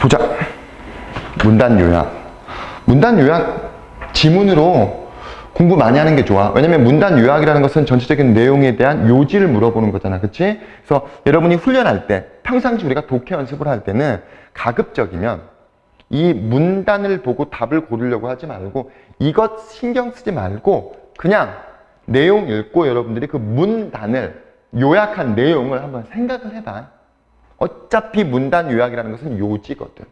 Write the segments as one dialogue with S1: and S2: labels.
S1: 보자. 문단 요약. 문단 요약 지문으로 공부 많이 하는 게 좋아. 왜냐면 문단 요약이라는 것은 전체적인 내용에 대한 요지를 물어보는 거잖아. 그치? 그래서 여러분이 훈련할 때, 평상시 우리가 독해 연습을 할 때는 가급적이면 이 문단을 보고 답을 고르려고 하지 말고 이것 신경 쓰지 말고 그냥 내용 읽고 여러분들이 그 문단을 요약한 내용을 한번 생각을 해봐. 어차피 문단 요약이라는 것은 요지거든.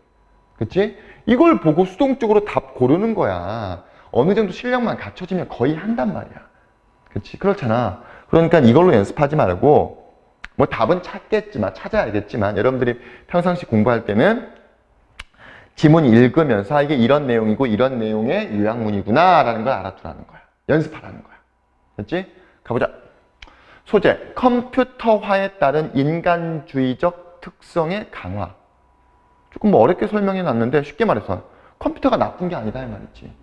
S1: 그치? 이걸 보고 수동적으로 답 고르는 거야. 어느 정도 실력만 갖춰지면 거의 한단 말이야. 그치? 그렇잖아. 그러니까 이걸로 연습하지 말고, 뭐 답은 찾아야겠지만, 여러분들이 평상시 공부할 때는 지문 읽으면서 이게 이런 내용이고 이런 내용의 요약문이구나 라는 걸 알아두라는 거야. 연습하라는 거야. 그치? 가보자. 소재, 컴퓨터화에 따른 인간주의적 특성의 강화. 조금 뭐 어렵게 설명해 놨는데 쉽게 말해서 컴퓨터가 나쁜 게 아니다 이 말이지.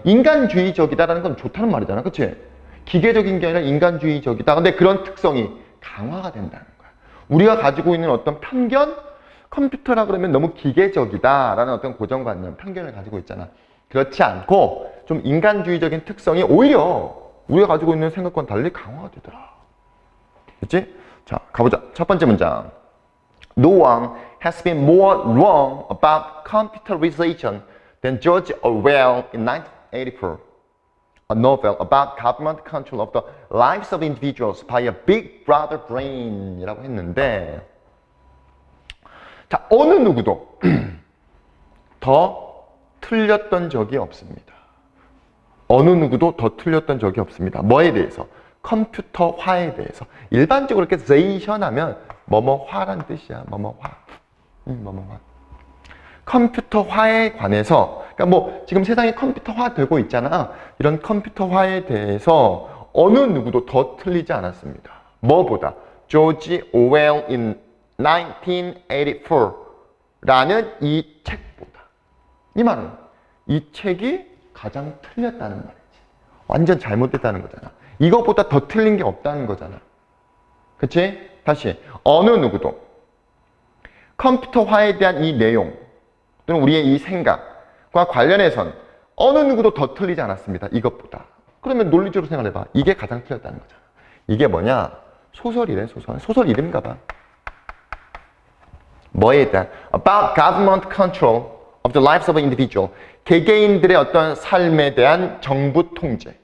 S1: 인간주의적이다라는 건 좋다는 말이잖아. 그치? 기계적인 게 아니라 인간주의적이다. 근데 그런 특성이 강화가 된다는 거야. 우리가 가지고 있는 어떤 편견, 컴퓨터라 그러면 너무 기계적이다라는 어떤 고정관념, 편견을 가지고 있잖아. 그렇지 않고 좀 인간주의적인 특성이 오히려 우리가 가지고 있는 생각과는 달리 강화가 되더라. 그치? 자, 가보자. 첫 번째 문장. No one has been more wrong about computerization than George Orwell in 1984, a novel about government control of the lives of individuals by a big brother brain 이라고 했는데, 자, 어느 누구도 더 틀렸던 적이 없습니다. 어느 누구도 더 틀렸던 적이 없습니다. 뭐에 대해서? 컴퓨터화에 대해서. 일반적으로 이렇게 제이션 하면 뭐뭐화란 뜻이야. 뭐뭐화. 뭐뭐화. 컴퓨터화에 관해서, 그러니까 뭐 지금 세상이 컴퓨터화 되고 있잖아. 이런 컴퓨터화에 대해서 어느 누구도 더 틀리지 않았습니다. 뭐보다? 조지 오웰 in 1984라는 이 책보다. 이 말은 이 책이 가장 틀렸다는 말이지. 완전 잘못됐다는 거잖아. 이것보다 더 틀린 게 없다는 거잖아. 그치? 다시, 어느 누구도 컴퓨터화에 대한 이 내용 또는 우리의 이 생각과 관련해선 어느 누구도 더 틀리지 않았습니다. 이것보다. 그러면 논리적으로 생각해봐. 이게 가장 틀렸다는 거잖아. 이게 뭐냐? 소설이래, 소설. 소설 이름인가 봐. 뭐에 대한? About government control of the lives of an individual. 개개인들의 어떤 삶에 대한 정부 통제.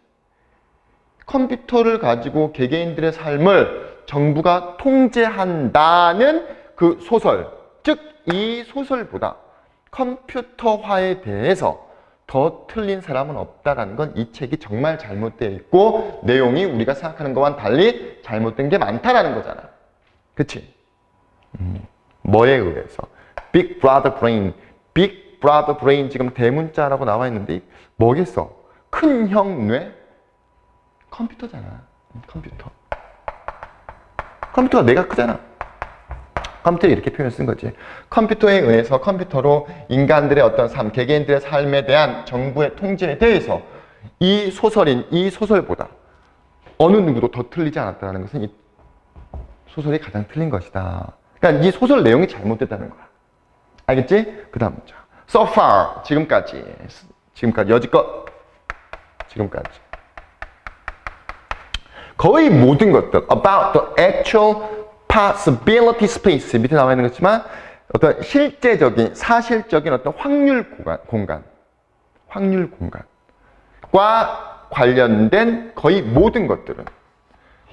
S1: 컴퓨터를 가지고 개개인들의 삶을 정부가 통제한다는 그 소설. 즉, 이 소설보다 컴퓨터화에 대해서 더 틀린 사람은 없다라는 건 이 책이 정말 잘못되어 있고 내용이 우리가 생각하는 것과는 달리 잘못된 게 많다라는 거잖아. 그치? 뭐에 의해서? Big Brother Brain. Big Brother Brain 지금 대문자라고 나와 있는데 뭐겠어? 큰 형 뇌? 컴퓨터잖아. 컴퓨터. 컴퓨터가 뇌가 크잖아. 컴퓨터에 이렇게 표현 쓴 거지. 컴퓨터에 의해서 컴퓨터로 인간들의 어떤 삶, 개개인들의 삶에 대한 정부의 통제에 대해서 이 소설인 이 소설보다 어느 누구도 더 틀리지 않았다는 것은 이 소설이 가장 틀린 것이다. 그러니까 이 소설 내용이 잘못됐다는 거야. 알겠지? 그 다음 문장. So far, 지금까지, 여지껏, 지금까지. 거의 모든 것들, about the actual possibility space, 밑에 나와 있는 것이지만, 어떤 실제적인, 사실적인 어떤 확률 공간과 관련된 거의 모든 것들은.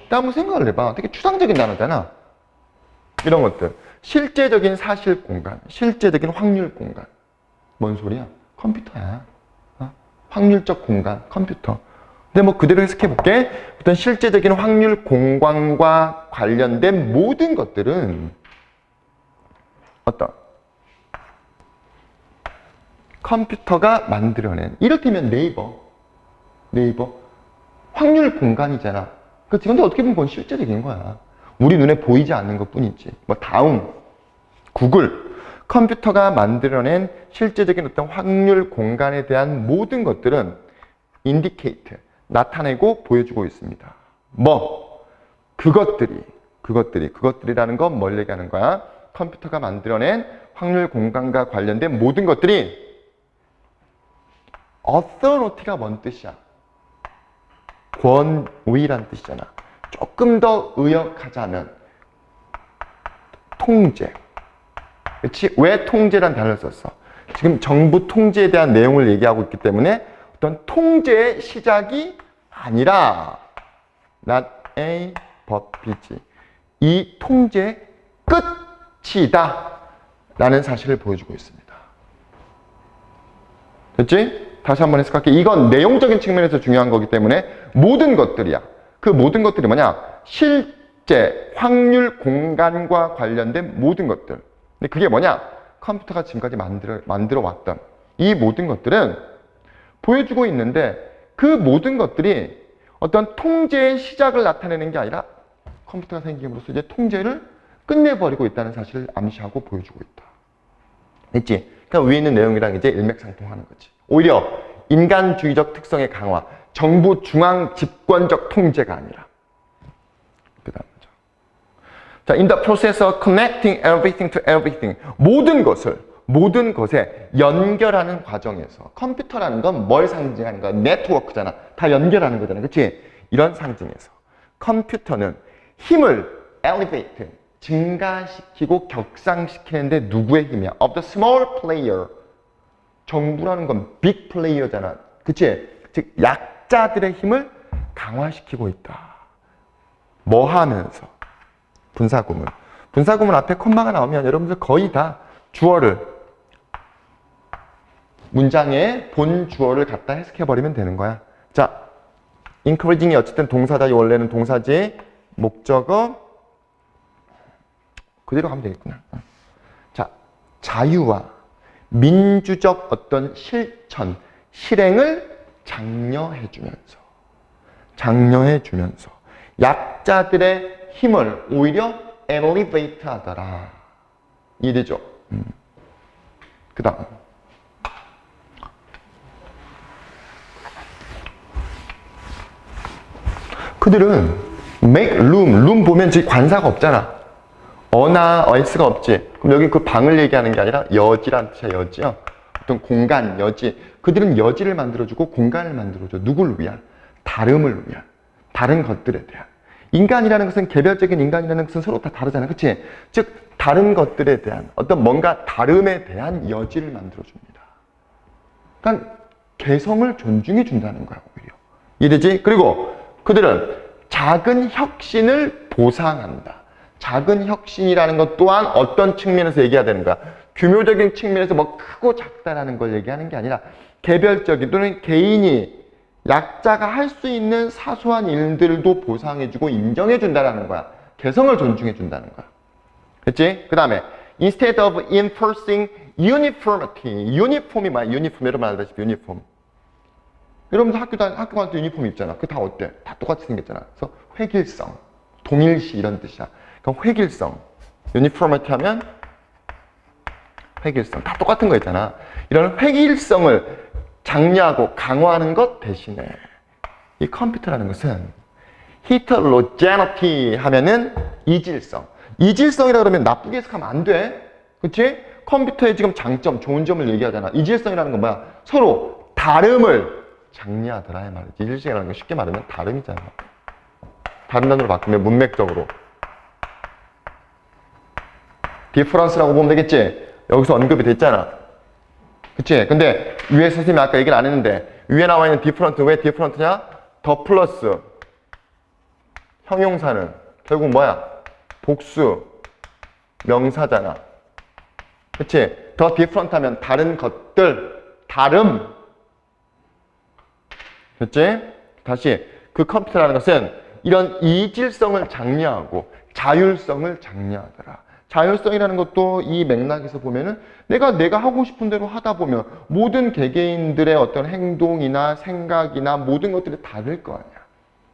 S1: 한번 생각을 해봐. 되게 추상적인 단어잖아. 이런 것들. 실제적인 사실 공간, 실제적인 확률 공간. 뭔 소리야? 컴퓨터야. 확률적 공간, 컴퓨터. 근데 뭐 그대로 해석해 볼게. 어떤 실제적인 확률 공간과 관련된 모든 것들은 어떤 컴퓨터가 만들어낸, 이를테면 네이버 확률 공간이잖아. 그렇지? 근데 어떻게 보면 그건 실제적인 거야. 우리 눈에 보이지 않는 것 뿐이지. 뭐 다음, 구글, 컴퓨터가 만들어낸 실제적인 어떤 확률 공간에 대한 모든 것들은 indicate, 나타내고 보여주고 있습니다. 뭐? 그것들이라는 건 뭘 얘기하는 거야? 컴퓨터가 만들어낸 확률 공간과 관련된 모든 것들이 authority가 뭔 뜻이야? 권위란 뜻이잖아. 조금 더 의역하자면 통제. 그렇지? 왜 통제란 단어를 썼어? 지금 정부 통제에 대한 내용을 얘기하고 있기 때문에 어떤 통제의 시작이 아니라 not a 법이지. 이 통제의 끝이다 라는 사실을 보여주고 있습니다. 됐지? 다시 한번 해석할게. 이건 내용적인 측면에서 중요한 거기 때문에 모든 것들이야. 그 모든 것들이 뭐냐? 실제 확률 공간과 관련된 모든 것들. 근데 그게 뭐냐? 컴퓨터가 지금까지 만들어 왔던 이 모든 것들은 보여주고 있는데 그 모든 것들이 어떤 통제의 시작을 나타내는 게 아니라 컴퓨터가 생김으로써 이제 통제를 끝내버리고 있다는 사실을 암시하고 보여주고 있다. 됐지? 그러니까 위에 있는 내용이랑 이제 일맥상통하는 거지. 오히려 인간주의적 특성의 강화, 정부 중앙 집권적 통제가 아니라. 그 다음이죠. 자, in the process of connecting everything to everything. 모든 것에 연결하는 과정에서 컴퓨터라는 건 뭘 상징하는 거야? 네트워크잖아. 다 연결하는 거잖아. 그치? 이런 상징에서 컴퓨터는 힘을 elevate, 증가시키고 격상시키는데 누구의 힘이야? Of the small player. 정부라는 건 big player잖아. 그치? 즉 약자들의 힘을 강화시키고 있다. 뭐 하면서? 분사구문. 분사구문 앞에 콤마가 나오면 여러분들 거의 다 주어를 문장의 본 주어를 갖다 해석해버리면 되는 거야. 자, encouraging이 어쨌든 동사다. 원래는 동사지. 목적어 그대로 가면 되겠구나. 자, 자유와 민주적 어떤 실천, 실행을 장려해주면서 약자들의 힘을 오히려 elevate 하더라. 이해되죠? 그 다음 그들은 make room 보면 지금 관사가 없잖아. 어나 s가 없지. 그럼 여기 그 방을 얘기하는 게 아니라 여지란 뜻이야. 여지요. 어떤 공간, 여지. 그들은 여지를 만들어주고 공간을 만들어줘. 누구를 위한? 다름을 위한. 다른 것들에 대한. 인간이라는 것은 개별적인 인간이라는 것은 서로 다 다르잖아. 그치? 즉 다른 것들에 대한 어떤 뭔가 다름에 대한 여지를 만들어줍니다. 그러니까 개성을 존중해 준다는 거야. 오히려. 이해되지? 그리고 그들은 작은 혁신을 보상한다. 작은 혁신이라는 것 또한 어떤 측면에서 얘기해야 되는 거야? 규모적인 측면에서 뭐 크고 작다라는 걸 얘기하는 게 아니라 개별적인 또는 개인이 약자가 할 수 있는 사소한 일들도 보상해주고 인정해준다는 거야. 개성을 존중해준다는 거야. 그치? 그 다음에 instead of enforcing uniformity. 유니폼이 뭐야? 유니폼. 여러분 알다시피 유니폼. 여러분들 학교 갈 때 유니폼 입잖아. 그게 다 어때? 다 똑같이 생겼잖아. 그래서 획일성, 동일시 이런 뜻이야. 그럼 획일성, uniformity 하면 획일성. 다 똑같은 거 있잖아. 이런 획일성을 장려하고 강화하는 것 대신에 이 컴퓨터라는 것은 heterogeneity 하면은 이질성. 이질성이라 그러면 나쁘게 해석하면 안 돼. 그치? 컴퓨터의 지금 장점, 좋은 점을 얘기하잖아. 이질성이라는 건 뭐야? 서로 다름을 장려하더라 이 말이지. 이질성이라는 건 쉽게 말하면 다름이잖아. 다른 단어로 바꾸면 문맥적으로. 디퍼런스라고 보면 되겠지? 여기서 언급이 됐잖아. 그치? 근데 위에 선생님이 아까 얘기를 안 했는데 위에 나와 있는 디퍼런트 왜 디퍼런트냐? 더 플러스 형용사는 결국 뭐야? 복수 명사잖아. 그치? 더 디퍼런트 하면 다른 것들 다름. 그치? 다시 그 컴퓨터라는 것은 이런 이질성을 장려하고 자율성을 장려하더라. 자율성이라는 것도 이 맥락에서 보면은 내가 하고 싶은 대로 하다 보면 모든 개개인들의 어떤 행동이나 생각이나 모든 것들이 다를 거 아니야.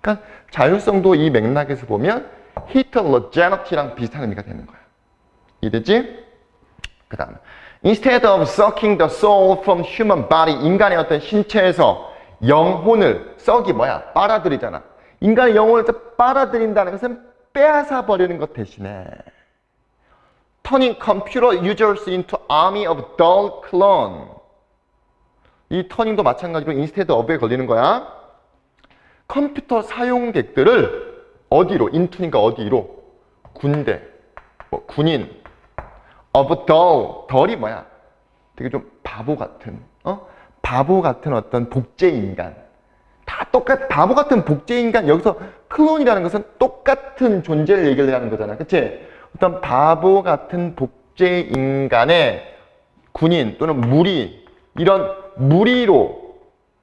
S1: 그러니까 자율성도 이 맥락에서 보면 heterogeneity랑 비슷한 의미가 되는 거야. 이해되지? 그 다음 instead of sucking the soul from human body 인간의 어떤 신체에서 영혼을 썩이 뭐야? 빨아들이잖아. 인간의 영혼을 빨아들인다는 것은 빼앗아 버리는 것 대신에 turning computer users into army of dull clone. 이 turning도 마찬가지로 instead of에 걸리는 거야. 컴퓨터 사용객들을 어디로? into니까 어디로? 군대, 뭐 군인, of dull. dull이 뭐야? 되게 좀 바보 같은, 바보 같은 어떤 복제 인간. 다 바보 같은 복제 인간. 여기서 클론이라는 것은 똑같은 존재를 얘기를 하는 거잖아. 그치? 어떤 바보 같은 복제 인간의 군인 또는 무리, 이런 무리로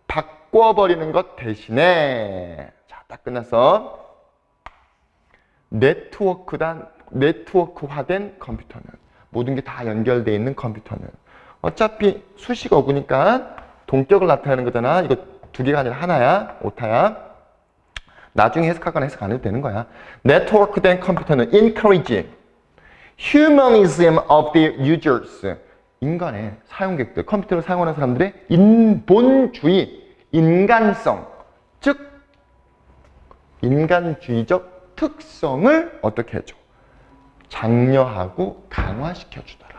S1: 바꿔버리는 것 대신에, 자, 딱 끝났어. 네트워크화된 컴퓨터는, 모든 게 다 연결되어 있는 컴퓨터는, 어차피 수식 어구니까 동격을 나타내는 거잖아. 이거 두 개가 아니라 하나야. 오타야. 나중에 해석하거나 해석 안 해도 되는 거야. 네트워크된 컴퓨터는 encourage humanism of the users. 인간의 사용객들, 컴퓨터를 사용하는 사람들의 인본주의, 인간성, 즉 인간주의적 특성을 어떻게 해줘? 장려하고 강화시켜주더라.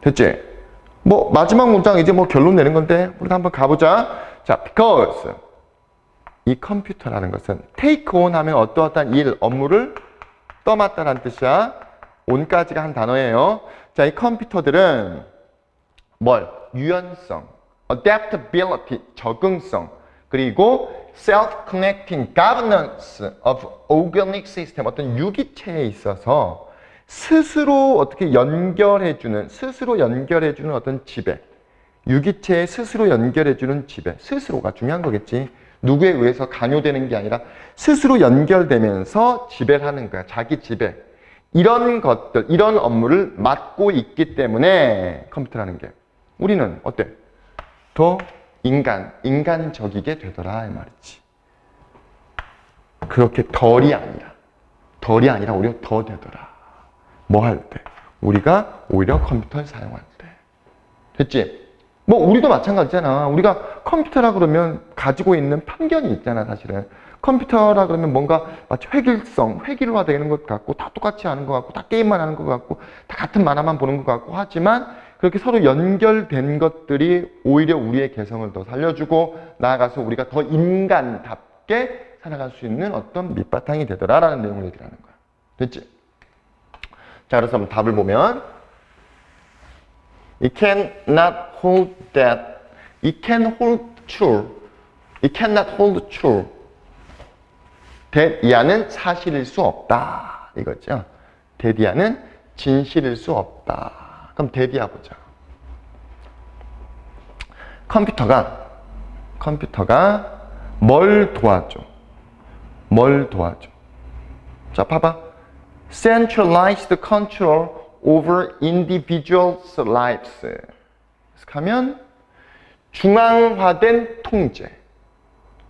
S1: 됐지? 뭐 마지막 문장 이제 뭐 결론 내는 건데 우리도 한번 가보자. 자, because 이 컴퓨터라는 것은 take on 하면 어떠한 일, 업무를 떠맡다라는 뜻이야. on까지가 한 단어예요. 자, 이 컴퓨터들은 뭘? 유연성, adaptability, 적응성, 그리고 self-connecting governance of organic system, 어떤 유기체에 있어서 스스로 어떻게 연결해주는, 어떤 지배, 유기체에 스스로 연결해주는 지배, 스스로가 중요한 거겠지. 누구에 의해서 강요되는 게 아니라 스스로 연결되면서 지배를 하는 거야. 자기 지배. 이런 것들, 이런 업무를 맡고 있기 때문에 컴퓨터라는 게 우리는 어때? 더 인간적이게 되더라 이 말이지. 그렇게 덜이 아니라 오히려 더 되더라. 뭐 할 때? 우리가 오히려 컴퓨터를 사용할 때. 됐지? 뭐 우리도 마찬가지잖아. 우리가 컴퓨터라 그러면 가지고 있는 편견이 있잖아, 사실은. 컴퓨터라 그러면 뭔가 마치 획일화 되는 것 같고, 다 똑같이 하는 것 같고, 다 게임만 하는 것 같고, 다 같은 만화만 보는 것 같고 하지만 그렇게 서로 연결된 것들이 오히려 우리의 개성을 더 살려주고 나아가서 우리가 더 인간답게 살아갈 수 있는 어떤 밑바탕이 되더라라는 내용을 얘기를 하는 거야. 됐지? 자, 그래서 한번 답을 보면 It cannot hold that. It can hold true. It cannot hold true. that 이하는 사실일 수 없다. 이거죠. that 이하는 진실일 수 없다. 그럼 that 이하 보자. 컴퓨터가 뭘 도와줘? 자, 봐봐. Centralized control over individuals' lives. 하면 중앙화된 통제.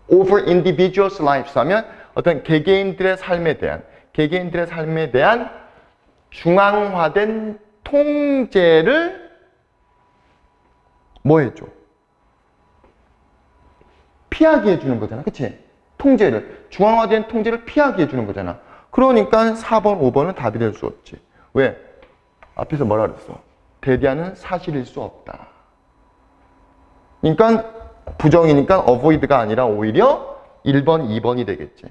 S1: Over individuals' lives 하면 어떤 개개인들의 삶에 대한 중앙화된 통제를 뭐 해줘? 피하게 해주는 거잖아. 그치? 중앙화된 통제를 피하게 해주는 거잖아. 그러니까 4번, 5번은 답이 될 수 없지. 왜? 앞에서 뭐라 그랬어? 대디하는 사실일 수 없다. 그러니까 부정이니까 avoid가 아니라 오히려 1번, 2번이 되겠지.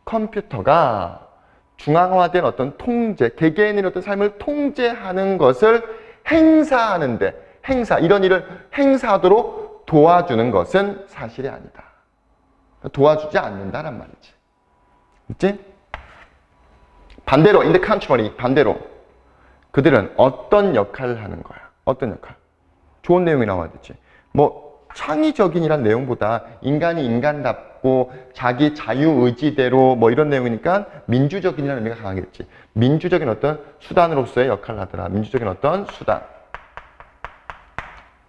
S1: 컴퓨터가 중앙화된 어떤 통제, 개개인의 어떤 삶을 통제하는 것을 행사하는데, 이런 일을 행사하도록 도와주는 것은 사실이 아니다. 도와주지 않는다란 말이지. 그치? 반대로, in the contrary, 반대로. 그들은 어떤 역할을 하는 거야? 어떤 역할? 좋은 내용이 나와야 되지. 뭐, 창의적인이란 내용보다 인간이 인간답고 자기 자유의지대로 뭐 이런 내용이니까 민주적인이라는 의미가 강하겠지. 민주적인 어떤 수단으로서의 역할을 하더라. 민주적인 어떤 수단.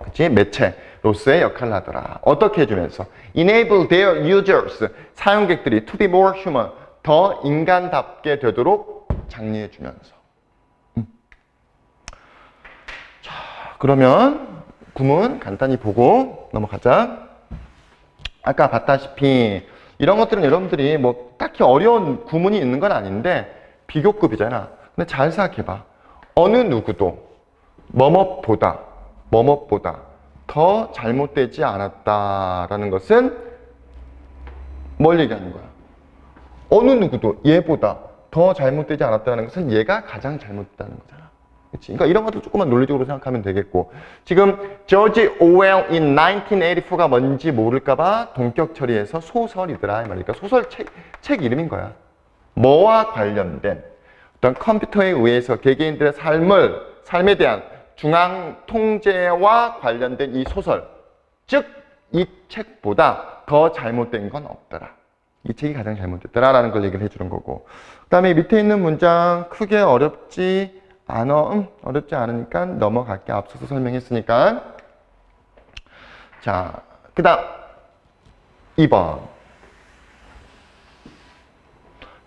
S1: 그치? 매체로서의 역할을 하더라. 어떻게 해주면서? Enable their users, 사용객들이 to be more human, 더 인간답게 되도록 장려해주면서. 자, 그러면 구문 간단히 보고 넘어가자. 아까 봤다시피 이런 것들은 여러분들이 뭐 딱히 어려운 구문이 있는 건 아닌데 비교급이잖아. 근데 잘 생각해봐. 어느 누구도 뭐뭇보다 더 잘못되지 않았다라는 것은 뭘 얘기하는 거야? 어느 누구도 얘보다 더 잘못되지 않았다는 것은 얘가 가장 잘못됐다는 거잖아. 그치? 그러니까 이런 것도 조금만 논리적으로 생각하면 되겠고, 지금 조지 오웰 in 1984가 뭔지 모를까봐 동격 처리해서 소설이더라 이 말이니까 소설 책 이름인 거야. 뭐와 관련된 어떤 컴퓨터에 의해서 개개인들의 삶에 대한 중앙 통제와 관련된 이 소설, 즉 이 책보다 더 잘못된 건 없더라. 이 책이 가장 잘못됐더라라는 걸 얘기를 해주는 거고, 그 다음에 밑에 있는 문장 크게 어렵지 않으니까 넘어갈게. 앞서서 설명했으니까. 자, 그 다음 2번.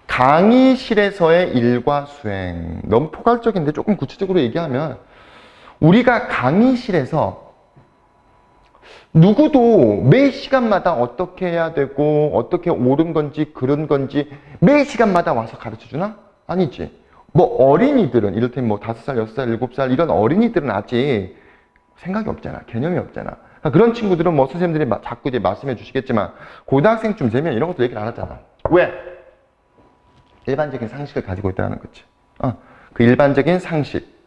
S1: 강의실에서의 일과 수행. 너무 포괄적인데 조금 구체적으로 얘기하면, 우리가 강의실에서 누구도 매 시간마다 어떻게 해야 되고 어떻게 옳은 건지 그른 건지 매 시간마다 와서 가르쳐주나? 아니지. 뭐 어린이들은 이를테면 뭐 5살, 6살, 7살 이런 어린이들은 아직 생각이 없잖아. 개념이 없잖아. 그러니까 그런 친구들은 뭐 선생님들이 자꾸 이제 말씀해 주시겠지만 고등학생쯤 되면 이런 것도 얘기를 안 하잖아. 왜? 일반적인 상식을 가지고 있다는 거지. 그 일반적인 상식.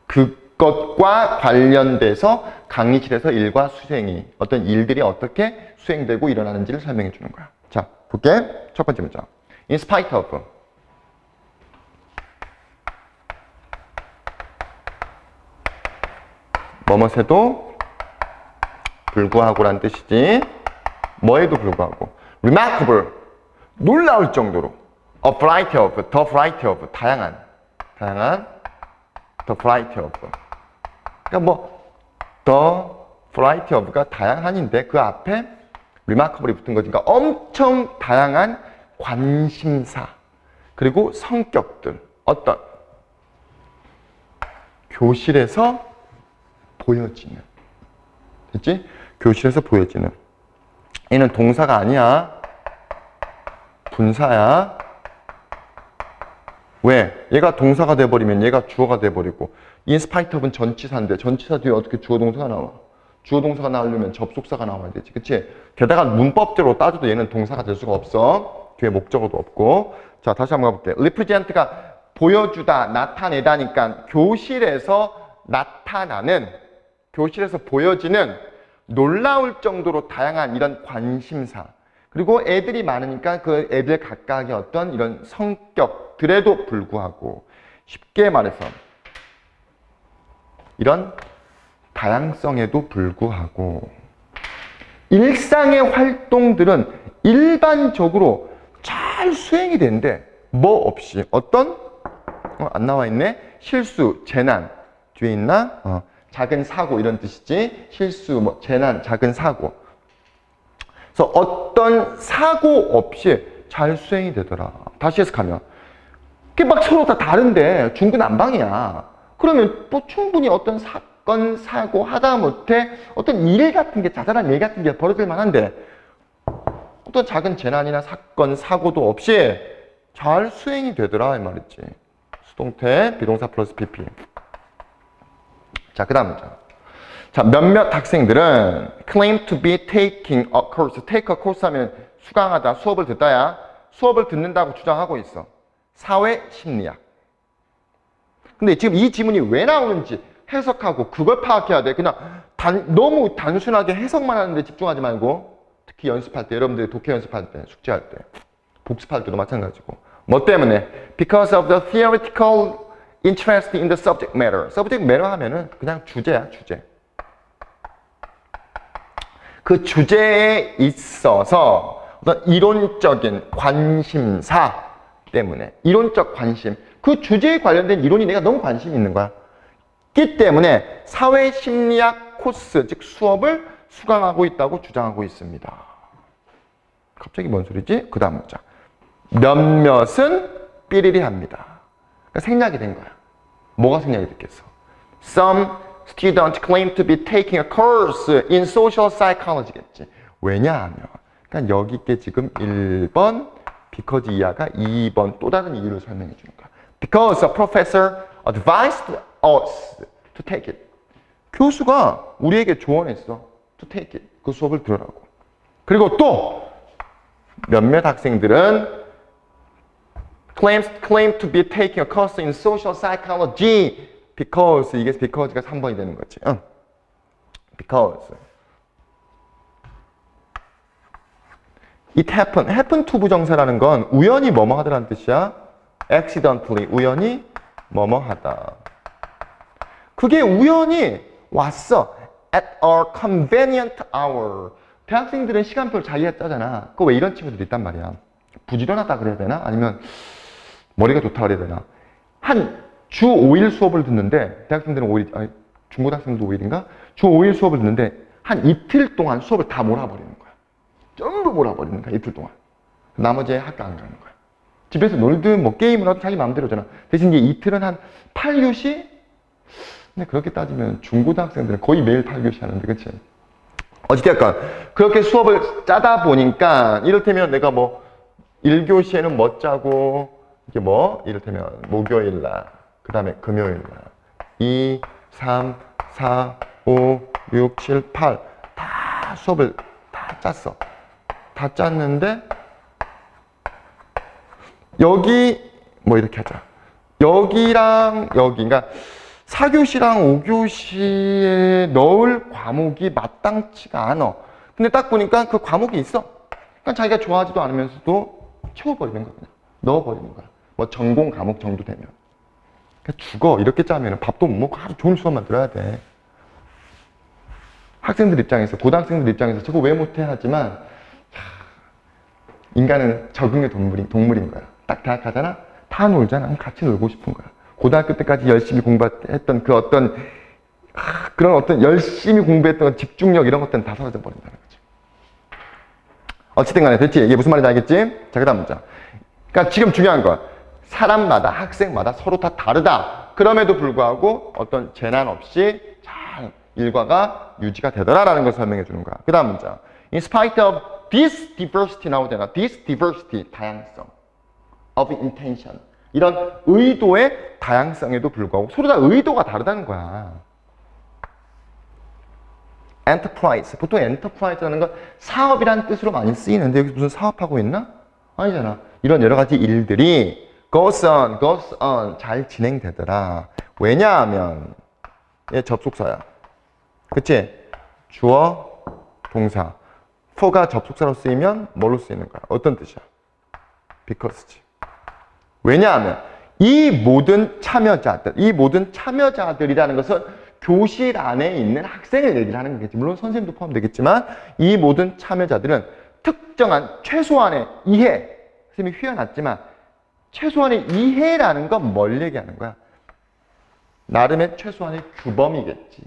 S1: 그것과 관련돼서 강의실에서 일과 수행이 어떤 일들이 어떻게 수행되고 일어나는지를 설명해 주는 거야. 자, 볼게. 첫 번째 문장. In spite of. 뭐뭐에도 불구하고란 뜻이지. 뭐에도 불구하고. Remarkable. 놀라울 정도로. A variety of. The variety of. 다양한. The variety of. 그러니까 뭐 the variety of가 다양한인데 그 앞에 remarkable이 붙은 거지. 그러니까 엄청 다양한 관심사 그리고 성격들. 어떤 교실에서 보여지는. 됐지? 교실에서 보여지는. 얘는 동사가 아니야. 분사야. 왜? 얘가 동사가 돼버리면 얘가 주어가 돼버리고, in spite of은 전치사인데 전치사 뒤에 어떻게 주어 동사가 나와? 주어 동사가 나오려면 접속사가 나와야 되지. 그치? 게다가 문법적으로 따져도 얘는 동사가 될 수가 없어. 뒤에 목적어도 없고. 자, 다시 한번 가볼게. represent가 보여주다, 나타내다니까 교실에서 나타나는, 교실에서 보여지는 놀라울 정도로 다양한 이런 관심사. 그리고 애들이 많으니까 그 애들 각각의 어떤 이런 성격들에도 불구하고, 쉽게 말해서 이런 다양성에도 불구하고 일상의 활동들은 일반적으로 잘 수행이 되는데 뭐 없이 어떤 안 나와 있네. 실수, 재난 뒤에 있나? 작은 사고 이런 뜻이지. 실수, 뭐 재난, 작은 사고. 그래서 어떤 사고 없이 잘 수행이 되더라. 다시 해석하면 그게 막 서로 다 다른데 중구난방이야. 그러면 뭐 충분히 어떤 사건, 사고 하다못해 어떤 일 같은 게, 자잘한 일 같은 게 벌어질 만한데 어떤 작은 재난이나 사건, 사고도 없이 잘 수행이 되더라 이 말이지. 수동태, 비동사 플러스 PP. 자, 그 다음 문장. 자, 몇몇 학생들은 claim to be taking a course. take a course 하면 수강하다, 수업을 듣다야. 수업을 듣는다고 주장하고 있어. 사회심리학. 근데 지금 이 지문이 왜 나오는지 해석하고 그걸 파악해야 돼. 그냥 너무 단순하게 해석만 하는데 집중하지 말고, 특히 연습할 때, 여러분들이 독해 연습할 때, 숙제할 때, 복습할 때도 마찬가지고. 뭐 때문에? Because of the theoretical interest in the subject matter. subject matter 하면은 그냥 주제야, 주제. 그 주제에 있어서 어떤 이론적인 관심사 때문에, 이론적 관심, 그 주제에 관련된 이론이 내가 너무 관심이 있는 거야. 기 때문에 사회심리학 코스, 즉 수업을 수강하고 있다고 주장하고 있습니다. 갑자기 뭔 소리지? 그 다음 문장. 몇몇은 삐리리합니다. 그러니까 생략이 된 거야. 뭐가 생략이 됐겠어? Some students claim to be taking a course in social psychology겠지. 왜냐하면, 그러니까 여기 게 지금 1번 because 이하가 2번 또 다른 이유를 설명해 주는 거야. Because a professor advised us to take it. 교수가 우리에게 조언했어. To take it. 그 수업을 들으라고. 그리고 또 몇몇 학생들은 claim to be taking a course in social psychology because 이게 because가 3번이 되는 거지. Because it happen to 부정사라는 건 우연히 뭐뭐 하다라는 뜻이야. accidentally 우연히 뭐뭐 하다. 그게 우연히 왔어. at a convenient hour. 대학생들은 시간표를 자기가 짜잖아. 그거 왜 이런 친구들이 있단 말이야. 부지런하다 그래야 되나? 아니면 머리가 좋다 그래야 되나? 한 주 5일 수업을 듣는데 대학생들은 5일, 아니 중고등학생들도 5일인가? 주 5일 수업을 듣는데 한 이틀 동안 수업을 다 몰아버리는 거야. 전부 몰아버리는 거야. 이틀 동안. 나머지 학교 안 가는 거야. 집에서 놀든 뭐 게임을 하든 자기 마음대로잖아. 대신 이제 이틀은 한 8교시? 근데 그렇게 따지면 중고등학생들은 거의 매일 8교시 하는데, 그치? 어찌됐건 그렇게 수업을 짜다 보니까 이를테면 내가 뭐 1교시에는 뭐 짜고 이게 뭐 이를테면 목요일날 그 다음에 금요일날 2, 3, 4, 5, 6, 7, 8 다 수업을 다 짰어. 다 짰는데 여기 뭐 이렇게 하자. 여기랑 여기 그러니까 4교시랑 5교시에 넣을 과목이 마땅치가 않아. 근데 딱 보니까 그 과목이 있어. 그러니까 자기가 좋아하지도 않으면서도 채워버리는 거야. 그냥. 넣어버리는 거야. 뭐 전공 과목 정도 되면. 그러니까 죽어. 이렇게 짜면 밥도 못 먹고 하루 종일 수업만 들어야 돼. 학생들 입장에서, 고등학생들 입장에서 저거 왜 못해 하지만 인간은 적응의 동물인 거야. 딱 대학 가잖아? 다 놀잖아. 같이 놀고 싶은 거야. 고등학교 때까지 열심히 공부했던 그 어떤 그런 어떤 열심히 공부했던 집중력 이런 것들은 다 사라져 버린다는 거지. 어쨌든 간에 됐지? 이게 무슨 말인지 알겠지? 자, 그 다음 문자. 그러니까 지금 중요한 거야. 사람마다, 학생마다 서로 다 다르다. 그럼에도 불구하고 어떤 재난 없이 잘 일과가 유지가 되더라라는 걸 설명해 주는 거야. 그 다음 문자. In spite of this diversity 나오잖아. This diversity, 다양성. Of intention. 이런 의도의 다양성에도 불구하고 서로 다 의도가 다르다는 거야. enterprise. 보통 enterprise라는 건 사업이라는 뜻으로 많이 쓰이는데 여기 무슨 사업하고 있나? 아니잖아. 이런 여러 가지 일들이 goes on 잘 진행되더라. 왜냐하면 얘 접속사야. 그치? 주어, 동사. for가 접속사로 쓰이면 뭘로 쓰이는 거야? 어떤 뜻이야? because지. 왜냐하면 이 모든 참여자들이라는 것은 교실 안에 있는 학생을 얘기를 하는 거겠지. 물론 선생님도 포함되겠지만 이 모든 참여자들은 특정한 최소한의 이해, 선생님이 휘어놨지만 최소한의 이해라는 건 뭘 얘기하는 거야? 나름의 최소한의 규범이겠지.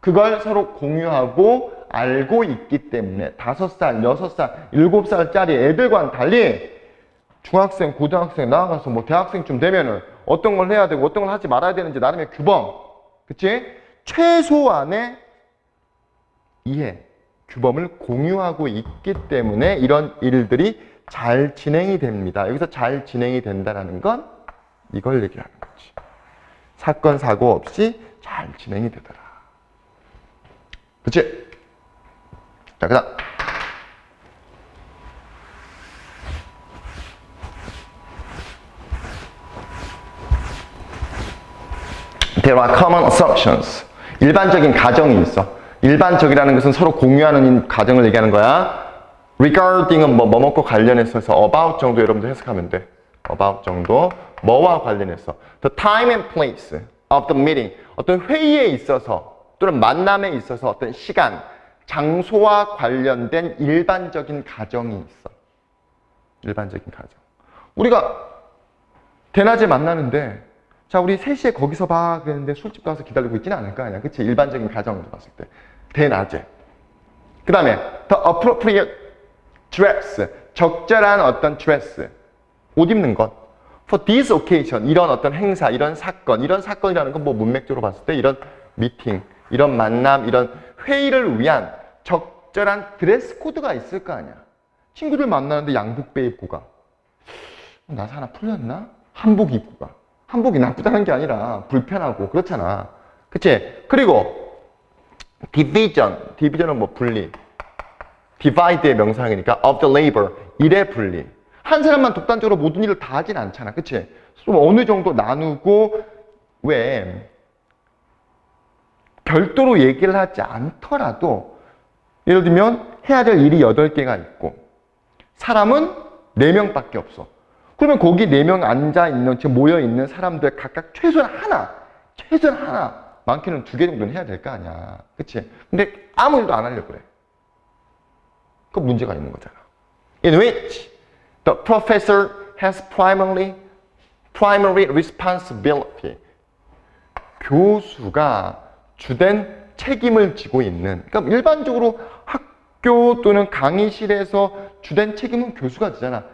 S1: 그걸 서로 공유하고 알고 있기 때문에 5살, 6살, 7살짜리 애들과는 달리 중학생, 고등학생 나아가서 뭐 대학생쯤 되면은 어떤 걸 해야 되고 어떤 걸 하지 말아야 되는지 나름의 규범, 그치? 최소한의 이해, 규범을 공유하고 있기 때문에 이런 일들이 잘 진행이 됩니다. 여기서 잘 진행이 된다는 건 이걸 얘기하는 거지. 사건, 사고 없이 잘 진행이 되더라. 그치? 자, 그 다음. There are common assumptions. 일반적인 가정이 있어. 일반적이라는 것은 서로 공유하는 가정을 얘기하는 거야. Regarding은 뭐 먹고 관련해서 about 정도 여러분들 해석하면 돼. about 정도. 뭐와 관련해서. The time and place of the meeting. 어떤 회의에 있어서 또는 만남에 있어서 어떤 시간, 장소와 관련된 일반적인 가정이 있어. 일반적인 가정. 우리가 대낮에 만나는데 자, 우리 3시에 거기서 봐. 그랬는데 술집 가서 기다리고 있지는 않을 거 아니야. 그치? 일반적인 가정으로 봤을 때. 대낮에. 그 다음에 the appropriate dress. 적절한 어떤 dress. 옷 입는 것. for this occasion. 이런 어떤 행사, 이런 사건. 이런 사건이라는 건 뭐 문맥적으로 봤을 때 이런 미팅, 이런 만남, 이런 회의를 위한 적절한 드레스 코드가 있을 거 아니야. 친구들 만나는데 양복배 입고 가. 나사 하나 풀렸나? 한복 입고 가. 한복이 나쁘다는 게 아니라 불편하고 그렇잖아. 그치? 그리고 division은 뭐 분리. divide의 명사형이니까 of the labor, 일의 분리. 한 사람만 독단적으로 모든 일을 다 하진 않잖아. 그치? 좀 어느 정도 나누고 왜 별도로 얘기를 하지 않더라도 예를 들면 해야 될 일이 8개가 있고 사람은 4명밖에 없어. 그러면 거기 4명 앉아있는, 지금 모여있는 사람들 각각 최소한 하나, 많게는 2개 정도는 해야 될 거 아니야. 그치? 근데 아무 일도 안 하려고 그래. 그 문제가 있는 거잖아. In which the professor has primary responsibility. 교수가 주된 책임을 지고 있는, 그러니까 일반적으로 학교 또는 강의실에서 주된 책임은 교수가 지잖아.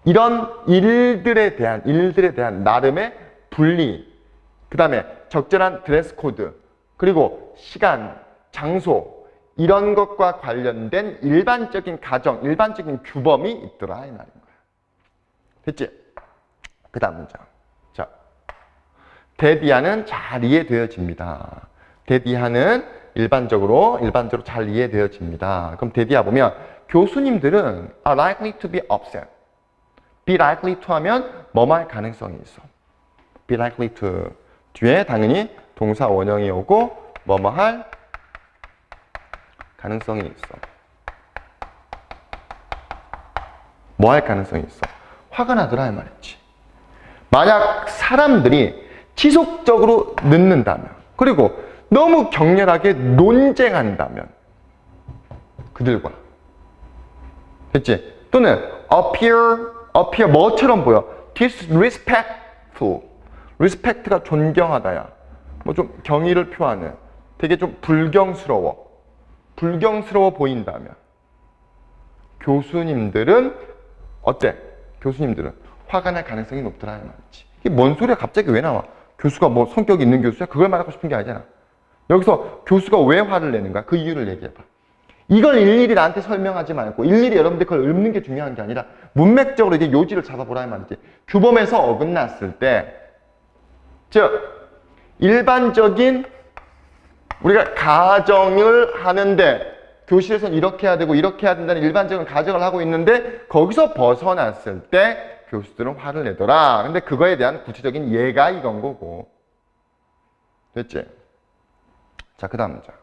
S1: 이런 일들에 대한 나름의 분리, 그 다음에 적절한 드레스 코드, 그리고 시간, 장소, 이런 것과 관련된 일반적인 일반적인 규범이 있더라 이 말인 거야. 됐지? 그 다음 문장. 자, 대디아는 잘 이해되어집니다. 대디아는 일반적으로 잘 이해되어집니다. 그럼 대디아 보면 교수님들은 are likely to be upset. be likely to 하면 뭐뭐 할 가능성이 있어. be likely to 뒤에 당연히 동사 원형이 오고 뭐뭐 할 가능성이 있어. 뭐 할 가능성이 있어? 화가 나더라 이 말이지. 만약 사람들이 지속적으로 늦는다면, 그리고 너무 격렬하게 논쟁한다면 그들과, 됐지? 또는 appear 뭐처럼 보여? disrespectful. respect가 존경하다야. 뭐 좀 경의를 표하는, 되게 좀 불경스러워 보인다면 교수님들은 어때? 교수님들은 화가 날 가능성이 높더라 이 말이지. 이게 뭔 소리야? 갑자기 왜 나와? 교수가 뭐 성격이 있는 교수야? 그걸 말하고 싶은 게 아니잖아. 여기서 교수가 왜 화를 내는가? 그 이유를 얘기해봐. 이걸 일일이 나한테 설명하지 말고 일일이 여러분들 그걸 읊는 게 중요한 게 아니라 문맥적으로 이제 요지를 잡아보라 이 말이지. 규범에서 어긋났을 때, 즉 일반적인 우리가 가정을 하는데 교실에서는 이렇게 해야 되고 이렇게 해야 된다는 일반적인 가정을 하고 있는데 거기서 벗어났을 때 교수들은 화를 내더라. 근데 그거에 대한 구체적인 예가 이건 거고. 됐지? 자, 그 다음 문장.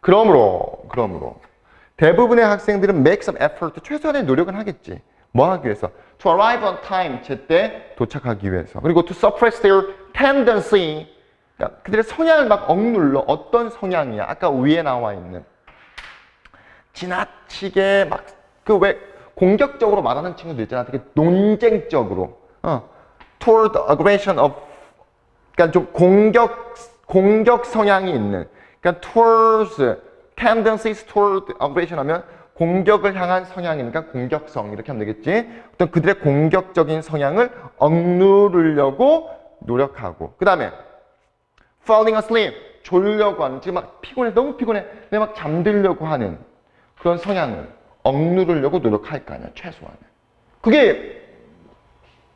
S1: 그러므로 대부분의 학생들은 make some effort, 최소한의 노력은 하겠지. 뭐 하기 위해서? To arrive on time, 제때 도착하기 위해서. 그리고 to suppress their tendency, 그러니까 그들의 성향을 막 억눌러. 어떤 성향이야? 아까 위에 나와 있는 지나치게 막 그 왜 공격적으로 말하는 친구들 있잖아. 되게 논쟁적으로. Toward aggression of, 그러니까 좀 공격 성향이 있는. 그러니까 towards, tendencies toward aggression 하면 공격을 향한 성향이니까 공격성 이렇게 하면 되겠지. 어떤 그들의 공격적인 성향을 억누르려고 노력하고. 그 다음에 falling asleep, 졸려고 하는, 지금 막 피곤해, 너무 피곤해, 근데 막 잠들려고 하는 그런 성향을 억누르려고 노력할 거 아니야, 최소한. 그게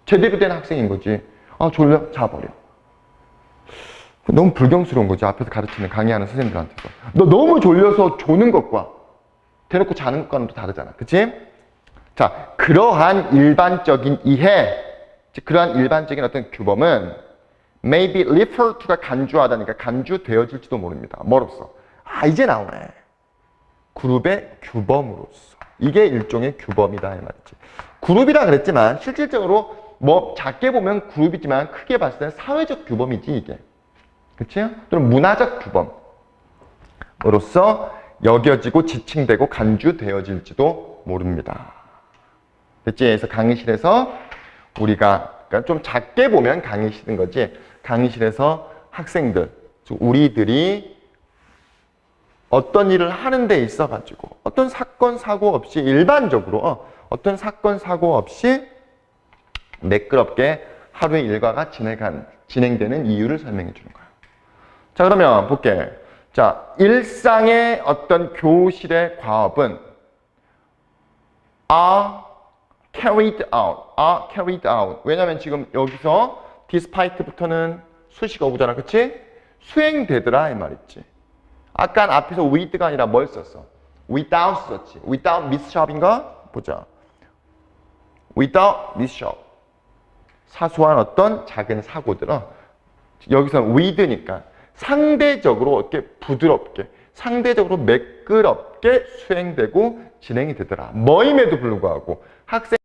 S1: 제대로 된 학생인 거지. 아, 졸려? 자버려. 너무 불경스러운 거지, 앞에서 가르치는, 강의하는 선생님들한테서. 너 너무 졸려서 조는 것과 대놓고 자는 것과는 또 다르잖아. 그치? 자, 그러한 일반적인 이해, 즉 그러한 일반적인 어떤 규범은 maybe refer to가 간주하다니까 간주되어질지도 모릅니다. 뭐로써? 아, 이제 나오네. 그룹의 규범으로서. 이게 일종의 규범이다 이 말이지. 그룹이라 그랬지만 실질적으로 뭐 작게 보면 그룹이지만 크게 봤을 때는 사회적 규범이지 이게. 그치? 또는 문화적 규범으로서 여겨지고 지칭되고 간주되어질지도 모릅니다. 됐지? 그래서 강의실에서 우리가, 그러니까 좀 작게 보면 강의실인 거지. 강의실에서 학생들, 즉 우리들이 어떤 일을 하는 데 있어가지고 어떤 사건, 사고 없이 일반적으로 어떤 사건, 사고 없이 매끄럽게 하루의 일과가 진행되는 이유를 설명해 주는 거야. 자, 그러면 볼게. 자, 일상의 어떤 교실의 과업은 are carried out. 왜냐면 지금 여기서 despite부터는 수식 어구잖아. 그치? 수행되더라 이 말 있지. 아까 앞에서 with가 아니라 뭘 썼어? without 썼지. without miss shop인가? 보자. without miss shop. 사소한 어떤 작은 사고들은 여기서는 with니까 상대적으로 어떻게 부드럽게 상대적으로 매끄럽게 수행되고 진행이 되더라. 뭐임에도 불구하고 학생